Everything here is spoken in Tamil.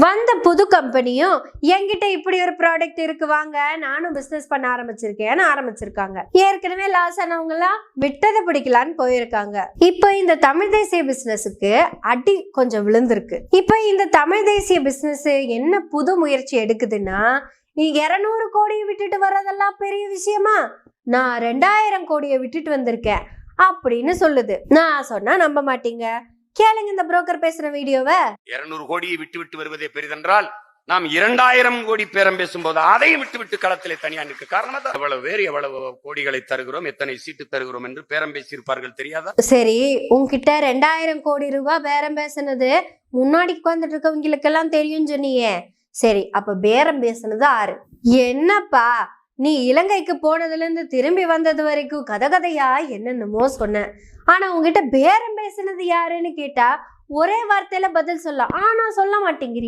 வந்த புது கம்பெனியும் என்கிட்ட இப்படி ஒரு ப்ராடக்ட் இருக்கு வாங்க நானும் பிசினஸ் பண்ண ஆரம்பிச்சிருக்கேன்னு ஆரம்பிச்சிருக்காங்க. ஏற்கனவே லாஸ் ஆனவங்க எல்லாம் விட்டதை பிடிக்கலான்னு போயிருக்காங்க. இப்ப இந்த தமிழ் தேசிய பிசினஸுக்கு அடி கொஞ்சம் விழுந்திருக்கு. இப்ப இந்த தமிழ் தேசிய பிசினஸ் என்ன புது முயற்சி எடுக்குதுன்னா, நீ 200 கோடியை விட்டுட்டு வர்றதெல்லாம் பெரிய விஷயமா, நான் 2000 கோடியை விட்டுட்டு வந்திருக்கேன் அப்படின்னு சொல்லுது. நான் சொன்னா நம்ப மாட்டீங்க, கேளுங்க இந்த புரோக்கர் பேசுற வீடியோவை. 200 கோடியை விட்டு விட்டு வருவதே பெரிதென்றால் நாம் 2000 கோடி பேரம் பேசும்போது அதையும் விட்டு விட்டு களத்திலே தனியா நிற்க காரணம் எவ்வளவு வேறு எவ்வளவு கோடிகளை தருகிறோம், எத்தனை சீட்டு தருகிறோம் என்று பேரம் பேசியிருப்பார்கள் தெரியாதா? சரி, உன்கிட்ட 2000 கோடி ரூபாய் பேரம் பேசுனது முன்னாடி உட்கார்ந்துட்டு இருக்கவங்களுக்கு எல்லாம் தெரியும் சொன்னியே. சரி, அப்ப பேரம் பேசுனது ஆறு. என்னப்பா நீ இலங்கைக்கு போனதுல இருந்து திரும்பி வந்தது வரைக்கும் கதையா என்னென்னமோ சொன்ன, ஆனா உங்ககிட்ட பேரம் பேசுனது யாருன்னு கேட்டா ஒரே வார்த்தையில பதில் சொல்ல, ஆனா சொல்ல மாட்டேங்கிறிய.